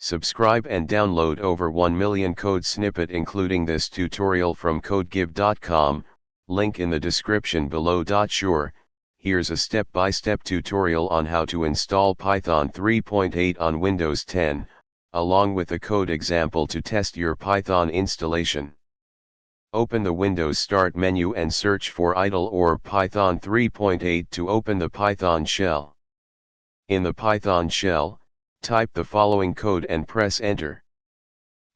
Subscribe and download over 1 million code snippet including this tutorial from codegive.com, link in the description below. Sure, here's a step-by-step tutorial on how to install Python 3.8 on Windows 10, along with a code example to test your Python installation. Open the Windows Start menu and search for idle or Python 3.8 to open the Python shell. In the Python shell, type the following code and press enter.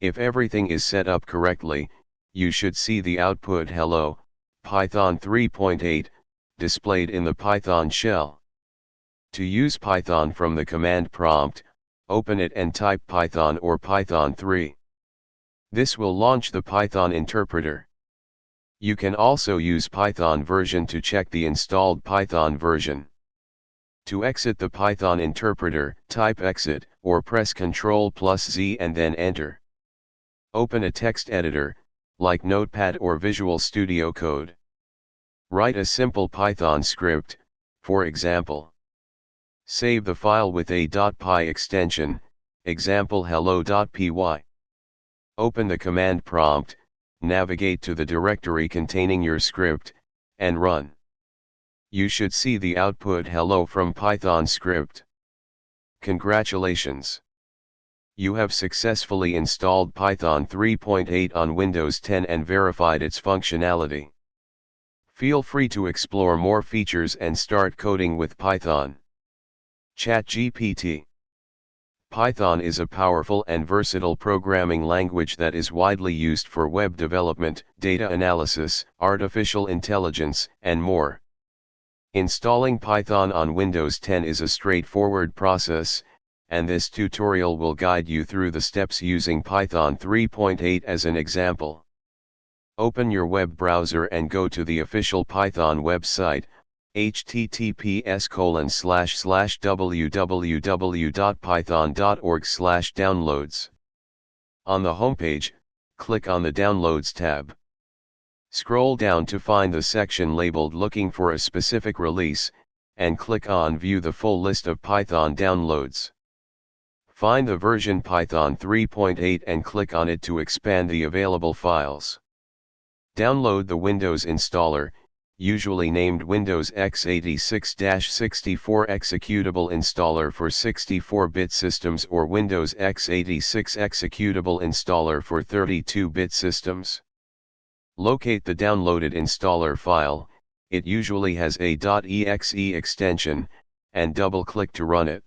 If everything is set up correctly, you should see the output "Hello, Python 3.8, displayed in the Python shell. To use Python from the command prompt, open it and type Python or Python 3. This will launch the Python interpreter. You can also use Python version to check the installed Python version. To exit the Python interpreter, type exit, or press Ctrl+Z and then enter. Open a text editor, like Notepad or Visual Studio Code. Write a simple Python script, for example. Save the file with a .py extension, example hello.py. Open the command prompt, navigate to the directory containing your script, and run. You should see the output "Hello" from Python script. Congratulations! You have successfully installed Python 3.8 on Windows 10 and verified its functionality. Feel free to explore more features and start coding with Python. ChatGPT. Python is a powerful and versatile programming language that is widely used for web development, data analysis, artificial intelligence, and more. Installing Python on Windows 10 is a straightforward process, and this tutorial will guide you through the steps using Python 3.8 as an example. Open your web browser and go to the official Python website, https://www.python.org/downloads. On the homepage, click on the Downloads tab. Scroll down to find the section labeled "Looking for a specific release," and click on View the full list of Python downloads. Find the version Python 3.8 and click on it to expand the available files. Download the Windows installer, usually named Windows x86-64 executable installer for 64-bit systems or Windows x86 executable installer for 32-bit systems. Locate the downloaded installer file, it usually has a .exe extension, and double-click to run it.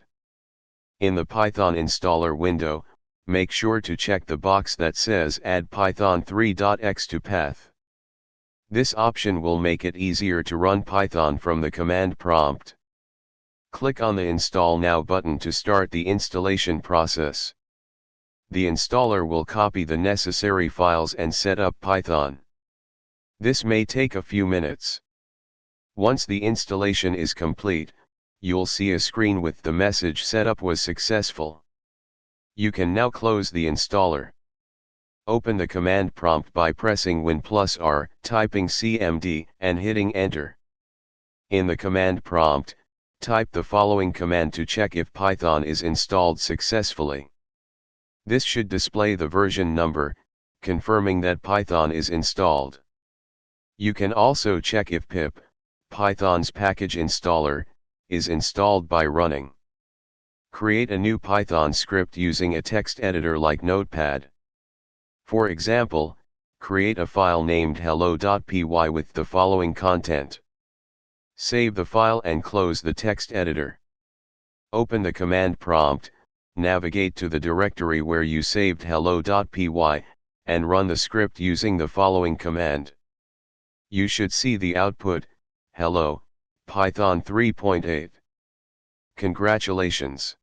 In the Python installer window, make sure to check the box that says Add Python 3.x to path. This option will make it easier to run Python from the command prompt. Click on the Install Now button to start the installation process. The installer will copy the necessary files and set up Python. This may take a few minutes. Once the installation is complete, you'll see a screen with the message "Setup was successful." You can now close the installer. Open the command prompt by pressing Win+R, typing cmd, and hitting enter. In the command prompt, type the following command to check if Python is installed successfully. This should display the version number, confirming that Python is installed. You can also check if pip, Python's package installer, is installed by running. Create a new Python script using a text editor like Notepad. For example, create a file named hello.py with the following content. Save the file and close the text editor. Open the command prompt, navigate to the directory where you saved hello.py, and run the script using the following command. You should see the output, "Hello, Python 3.8. Congratulations!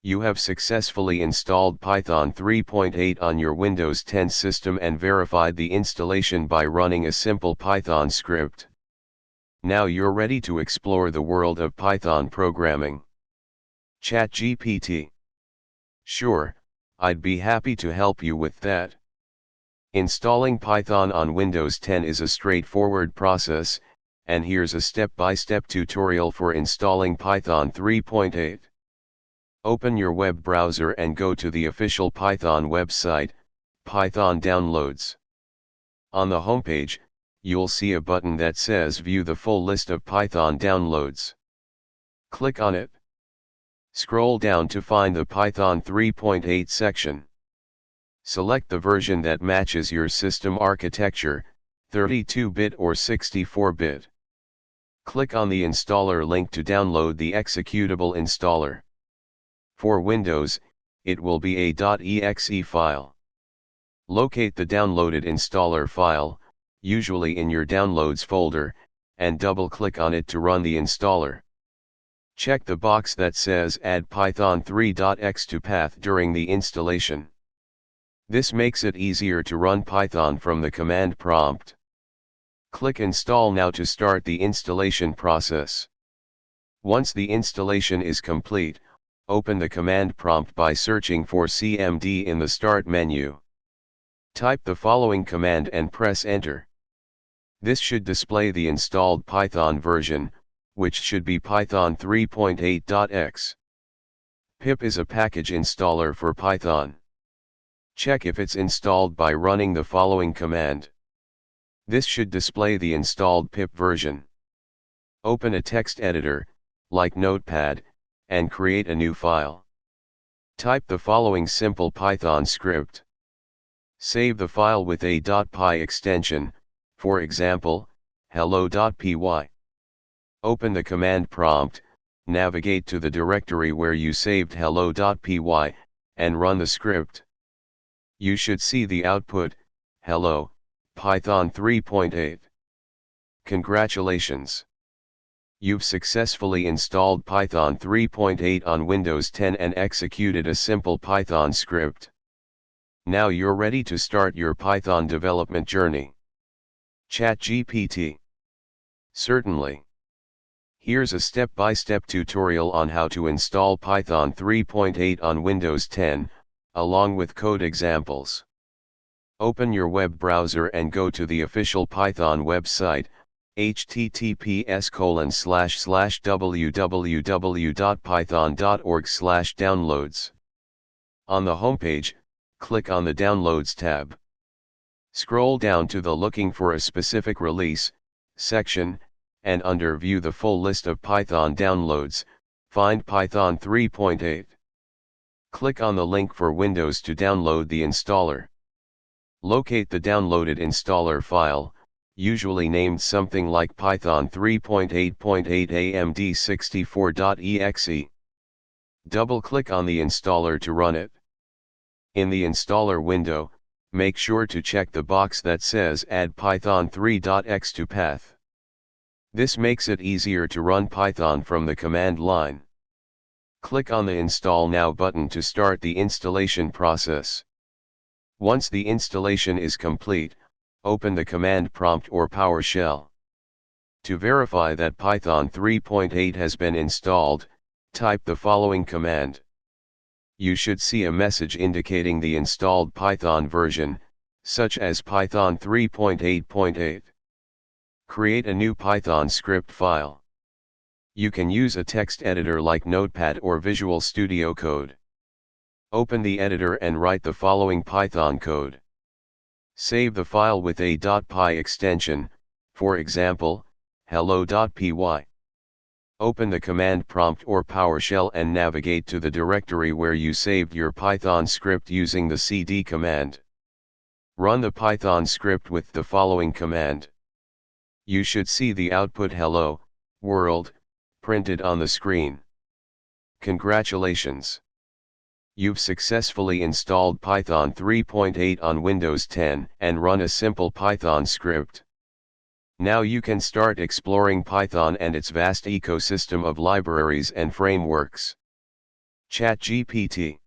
You have successfully installed Python 3.8 on your Windows 10 system and verified the installation by running a simple Python script. Now you're ready to explore the world of Python programming. ChatGPT. Sure, I'd be happy to help you with that. Installing Python on Windows 10 is a straightforward process, and here's a step-by-step tutorial for installing Python 3.8. Open your web browser and go to the official Python website, Python Downloads. On the homepage, you'll see a button that says View the full list of Python downloads. Click on it. Scroll down to find the Python 3.8 section. Select the version that matches your system architecture, 32-bit or 64-bit. Click on the installer link to download the executable installer. For Windows, it will be a .exe file. Locate the downloaded installer file, usually in your Downloads folder, and double-click on it to run the installer. Check the box that says Add Python 3.x to path during the installation. This makes it easier to run Python from the command prompt. Click Install Now to start the installation process. Once the installation is complete, open the command prompt by searching for CMD in the Start menu. Type the following command and press Enter. This should display the installed Python version, which should be Python 3.8.x. Pip is a package installer for Python. Check if it's installed by running the following command. This should display the installed pip version. Open a text editor, like Notepad, and create a new file. Type the following simple Python script. Save the file with a .py extension, for example, hello.py. Open the command prompt, navigate to the directory where you saved hello.py, and run the script. You should see the output, hello, Python 3.8. Congratulations! You've successfully installed Python 3.8 on Windows 10 and executed a simple Python script. Now you're ready to start your Python development journey. ChatGPT. Certainly. Here's a step-by-step tutorial on how to install Python 3.8 on Windows 10, along with code examples. Open your web browser and go to the official Python website, https://www.python.org/downloads. On the homepage, click on the Downloads tab. Scroll down to the Looking for a Specific Release section, and under View the full list of Python downloads, find Python 3.8. Click on the link for Windows to download the installer. Locate the downloaded installer file, usually named something like Python 3.8.8 amd64.exe. Double-click on the installer to run it. In the installer window, make sure to check the box that says Add Python 3.x to path. This makes it easier to run Python from the command line. Click on the Install Now button to start the installation process. Once the installation is complete, open the command prompt or PowerShell. To verify that Python 3.8 has been installed, type the following command. You should see a message indicating the installed Python version, such as Python 3.8.8. Create a new Python script file. You can use a text editor like Notepad or Visual Studio Code. Open the editor and write the following Python code. Save the file with a .py extension, for example, hello.py. Open the command prompt or PowerShell and navigate to the directory where you saved your Python script using the cd command. Run the Python script with the following command. You should see the output hello, world, printed on the screen. Congratulations! You've successfully installed Python 3.8 on Windows 10 and run a simple Python script. Now you can start exploring Python and its vast ecosystem of libraries and frameworks. ChatGPT.